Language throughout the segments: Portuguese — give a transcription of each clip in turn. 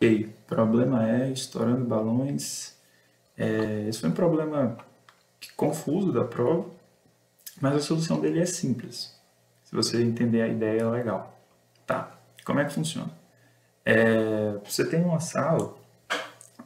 Ok, problema é estourando balões. Esse foi um problema confuso da prova, mas a solução dele é simples. Se você entender a ideia, é legal. Tá, como é que funciona? Você tem uma sala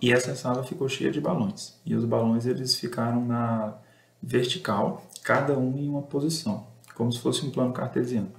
e essa sala ficou cheia de balões. E os balões eles ficaram na vertical, cada um em uma posição, como se fosse um plano cartesiano.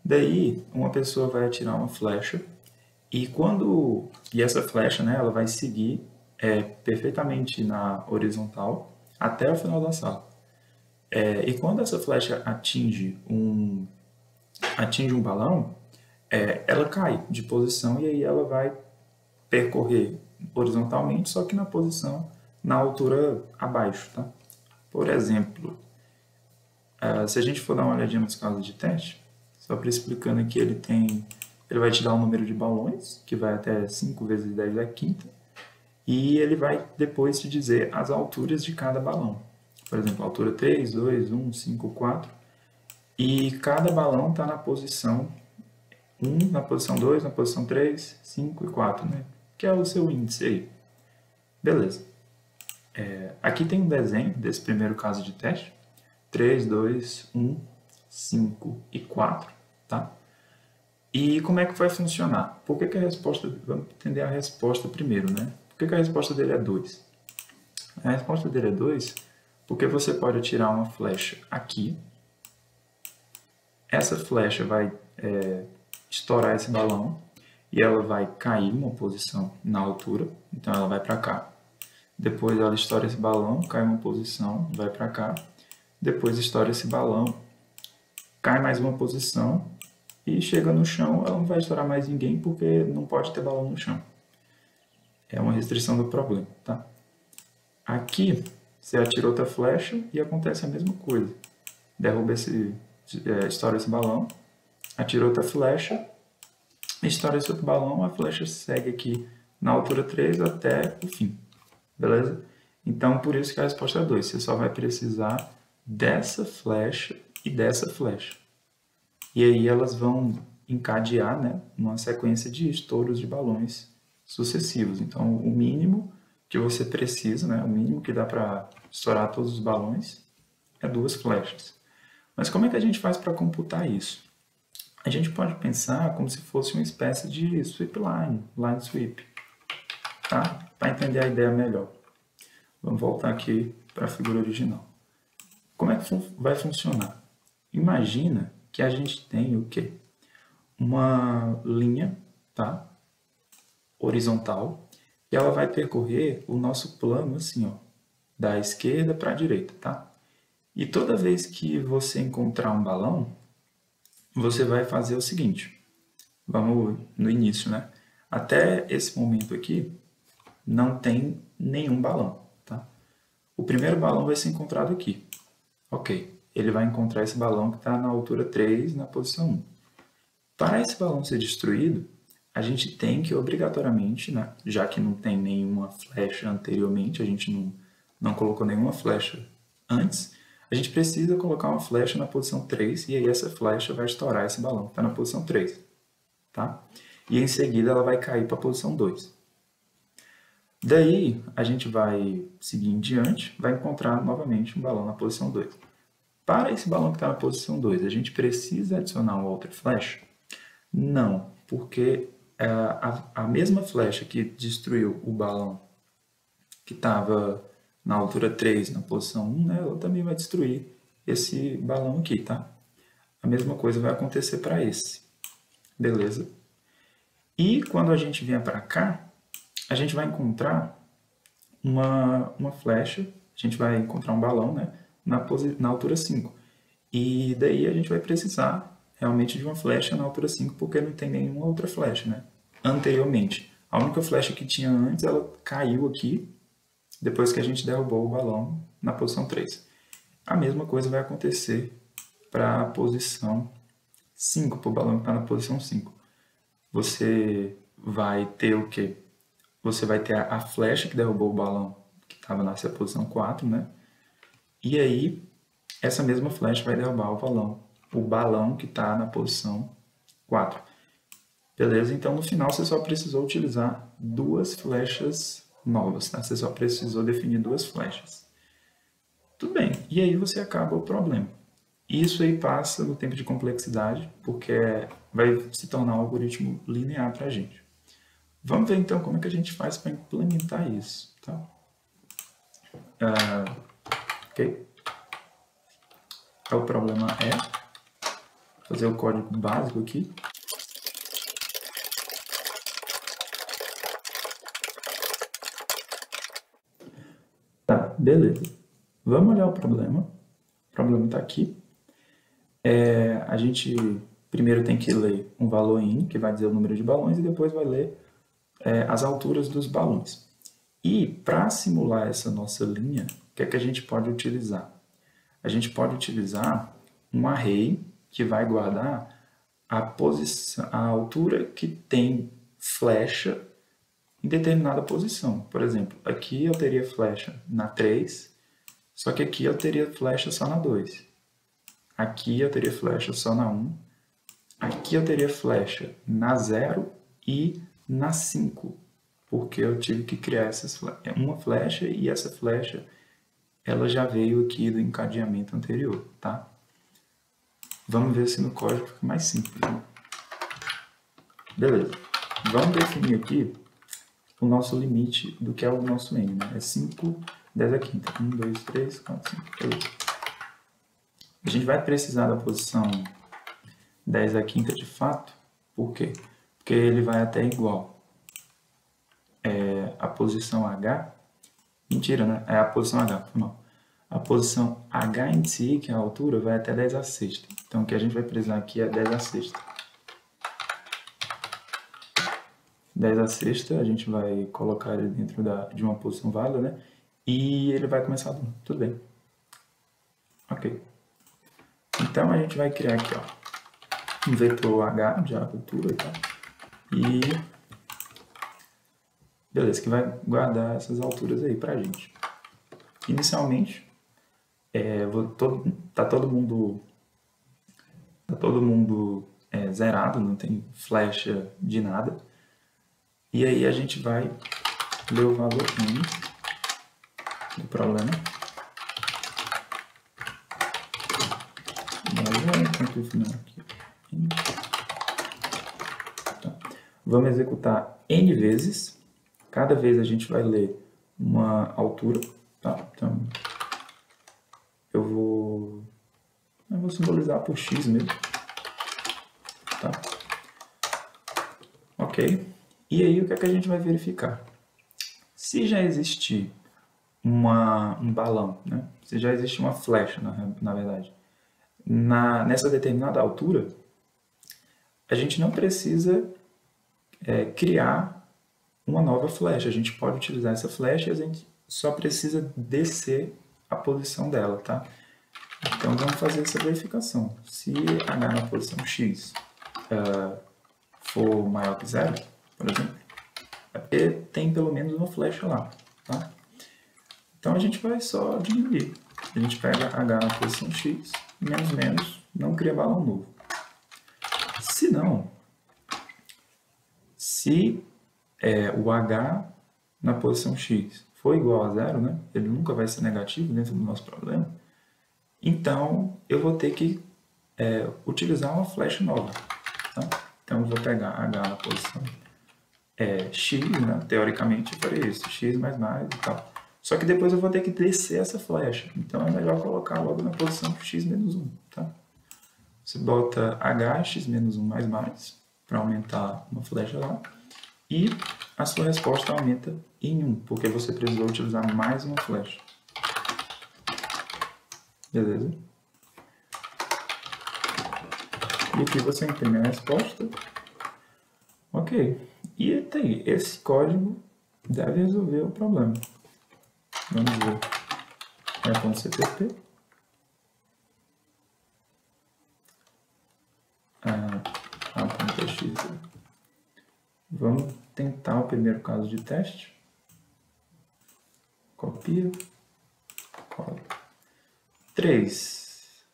Daí, uma pessoa vai atirar uma flecha e essa flecha, né, ela vai seguir perfeitamente na horizontal até o final da sala. E quando essa flecha atinge um balão, ela cai de posição e aí ela vai percorrer horizontalmente, só que na altura abaixo, tá? Por exemplo, se a gente for dar uma olhadinha nos casos de teste, só para explicando aqui, ele vai te dar um número de balões, que vai até 5 vezes 10 à quinta, e ele vai depois te dizer as alturas de cada balão. Por exemplo, altura 3, 2, 1, 5, 4. E cada balão está na posição 1, na posição 2, na posição 3, 5 e 4, né? Que é o seu índice aí. Beleza. Aqui tem um desenho desse primeiro caso de teste. 3, 2, 1, 5 e 4, tá? E como é que vai funcionar? Por que a resposta... Vamos entender a resposta primeiro, né? Por que a resposta dele é 2? A resposta dele é 2 porque você pode atirar uma flecha aqui. Essa flecha vai estourar esse balão e ela vai cair uma posição na altura. Então ela vai para cá. Depois ela estoura esse balão, cai uma posição, vai para cá. Depois estoura esse balão, cai mais uma posição e chega no chão. Ela não vai estourar mais ninguém porque não pode ter balão no chão. É uma restrição do problema, tá? Aqui, você atira outra flecha e acontece a mesma coisa. Estoura esse balão, atira outra flecha, estoura esse outro balão, a flecha segue aqui na altura 3 até o fim. Beleza? Então, por isso que a resposta é 2. Você só vai precisar dessa flecha e dessa flecha. E aí elas vão encadear, né, uma sequência de estouros de balões sucessivos. Então, o mínimo que você precisa, né, o mínimo que dá para estourar todos os balões é 2 flechas. Mas como é que a gente faz para computar isso? A gente pode pensar como se fosse uma espécie de sweep line sweep, tá? Para entender a ideia melhor. Vamos voltar aqui para a figura original. Como é que vai funcionar? Imagina que a gente tem o quê? Uma linha, tá? Horizontal, e ela vai percorrer o nosso plano assim, ó, da esquerda para a direita, tá? E toda vez que você encontrar um balão, você vai fazer o seguinte. Vamos no início, né? Até esse momento aqui, não tem nenhum balão, tá? O primeiro balão vai ser encontrado aqui. Ok, ele vai encontrar esse balão que está na altura 3, na posição 1. Para esse balão ser destruído, a gente tem que obrigatoriamente, né, já que não tem nenhuma flecha anteriormente, a gente não colocou nenhuma flecha antes, a gente precisa colocar uma flecha na posição 3 e aí essa flecha vai estourar esse balão que está na posição 3. Tá? E em seguida ela vai cair para a posição 2. Daí a gente vai seguir em diante, vai encontrar novamente um balão na posição 2. Para esse balão que está na posição 2, a gente precisa adicionar uma outra flecha? Não, porque a mesma flecha que destruiu o balão que estava na altura 3, na posição 1, né, ela também vai destruir esse balão aqui, tá? A mesma coisa vai acontecer para esse. Beleza? E quando a gente vier para cá, a gente vai encontrar uma flecha, a gente vai encontrar um balão, né, na altura 5. E daí a gente vai precisar realmente de uma flecha na altura 5, porque não tem nenhuma outra flecha, né? Anteriormente. A única flecha que tinha antes, ela caiu aqui, depois que a gente derrubou o balão na posição 3. A mesma coisa vai acontecer para a posição 5, para o balão que está na posição 5. Você vai ter o quê? Você vai ter a flecha que derrubou o balão que estava nessa posição 4, né? E aí, essa mesma flecha vai derrubar o balão que está na posição 4. Beleza? Então, no final, você só precisou utilizar duas flechas novas, tá? Você só precisou definir duas flechas. Tudo bem. E aí você acaba o problema. Isso aí passa do tempo de complexidade, porque vai se tornar um algoritmo linear para a gente. Vamos ver então como é que a gente faz para implementar isso, tá? Ok? Então, o problema é fazer o código básico aqui. Tá, beleza. Vamos olhar o problema. O problema está aqui. A gente primeiro tem que ler um valor in, que vai dizer o número de balões, e depois vai ler as alturas dos balões. E para simular essa nossa linha, o que é que a gente pode utilizar? A gente pode utilizar um array que vai guardar a posição, a altura que tem flecha em determinada posição. Por exemplo, aqui eu teria flecha na 3, só que aqui eu teria flecha só na 2. Aqui eu teria flecha só na 1. Aqui eu teria flecha na 0 e na 5, porque eu tive que criar uma flecha e essa flecha ela já veio aqui do encadeamento anterior, tá? Vamos ver se no código fica mais simples. Né? Beleza. Vamos definir aqui o nosso limite do que é o nosso n, né? É 5, 10 a quinta. 1, 2, 3, 4, 5, 8. A gente vai precisar da posição 10 a quinta de fato. Por quê? Porque ele vai até igual a posição H. Mentira, né? É a posição H, não. A posição H em si, que é a altura, vai até 10 a sexta. Então, o que a gente vai precisar aqui é 10 a sexta. 10 a sexta, a gente vai colocar ele dentro de uma posição válida, né? E ele vai começar do 1. Tudo bem. Ok. Então, a gente vai criar aqui, ó, um vetor H de altura e tal. E beleza, que vai guardar essas alturas aí pra gente. Inicialmente, tá todo mundo zerado, não tem flecha de nada. E aí a gente vai ler o valor in do problema. Tá. Vamos executar n vezes. Cada vez a gente vai ler uma altura. Tá? Então, eu vou simbolizar por x mesmo. Tá? Ok. E aí o que é que a gente vai verificar? Se já existir um balão, né? Se já existe uma flecha, na verdade, nessa determinada altura, a gente não precisa criar uma nova flecha. A gente pode utilizar essa flecha e a gente só precisa descer a posição dela, tá? Então vamos fazer essa verificação. Se H na posição X for maior que 0, por exemplo, é porque tem pelo menos uma flecha lá, tá? Então a gente vai só diminuir. A gente pega H na posição X, menos menos, não cria balão novo. Se não, se o H na posição X for igual a 0, né? Ele nunca vai ser negativo dentro do nosso problema. Então, eu vou ter que utilizar uma flecha nova. Tá? Então, eu vou pegar H na posição X, né? Teoricamente, eu faria isso, X mais e tal. Só que depois eu vou ter que descer essa flecha. Então, é melhor colocar logo na posição X menos 1. Tá? Você bota H, X menos 1 mais, para aumentar uma flecha lá. E a sua resposta aumenta em 1, porque você precisou utilizar mais uma flecha. Beleza? E aqui você imprime a resposta. Ok. E tem esse código deve resolver o problema. Vamos ver. .cpp. .x. Vamos tentar o primeiro caso de teste. Copia. Cola. 3.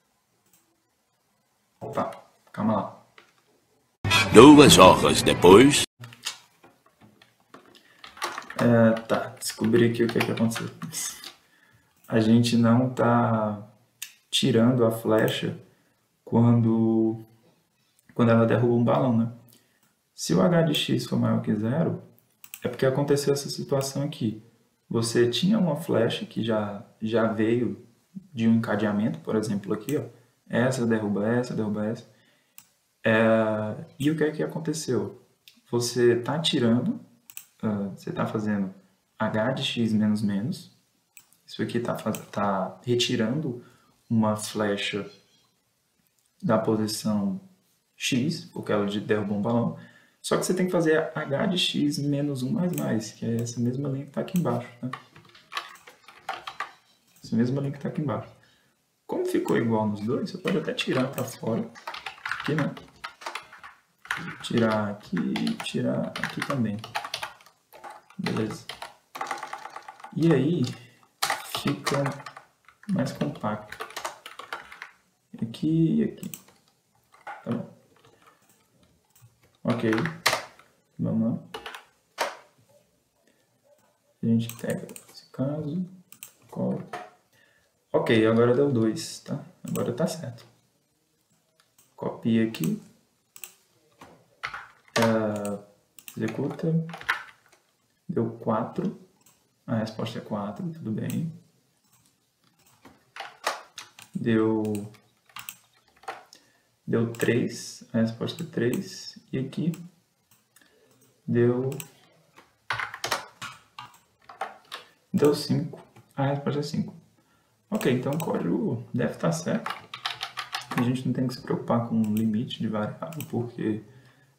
Opa, calma lá. 2 horas depois. Tá, descobri aqui o que é que aconteceu. A gente não tá tirando a flecha quando ela derruba um balão, né? Se o h de x for maior que zero, é porque aconteceu essa situação aqui. Você tinha uma flecha que já veio de um encadeamento, por exemplo, aqui, ó. Essa derruba essa, derruba essa. E o que é que aconteceu? Você está tirando, você está fazendo h de x menos menos. Isso aqui está retirando uma flecha da posição x, porque ela derrubou um balão. Só que você tem que fazer h de x menos 1 mais mais, que é essa mesma linha que está aqui embaixo. Né? Essa mesma linha que está aqui embaixo. Como ficou igual nos dois, você pode até tirar para fora. Aqui, né? Tirar aqui também. Beleza. E aí, fica mais compacto. Aqui e aqui. Tá bom. Ok. Vamos lá. A gente pega esse caso. Cola. Ok, agora deu 2, tá? Agora tá certo. Copia aqui. Executa. Deu 4. A resposta é 4, tudo bem. Deu 3, a resposta é 3. E aqui deu 5, a resposta é 5. Ok, então o código deve estar certo. A gente não tem que se preocupar com o limite de variável, porque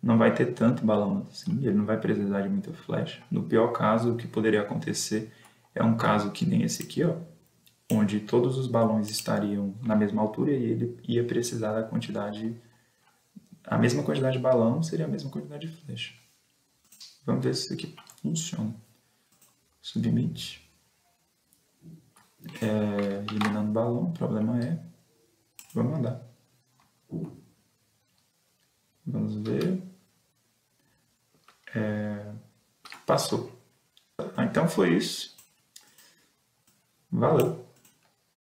não vai ter tanto balão assim, ele não vai precisar de muita flecha. No pior caso, o que poderia acontecer é um caso que nem esse aqui, ó, onde todos os balões estariam na mesma altura e ele ia precisar da quantidade, a mesma quantidade de balão seria a mesma quantidade de flecha. Vamos ver se isso aqui funciona. Submit. Eliminando o balão, o problema é... Vamos mandar. Vamos ver. Passou. Então foi isso. Valeu.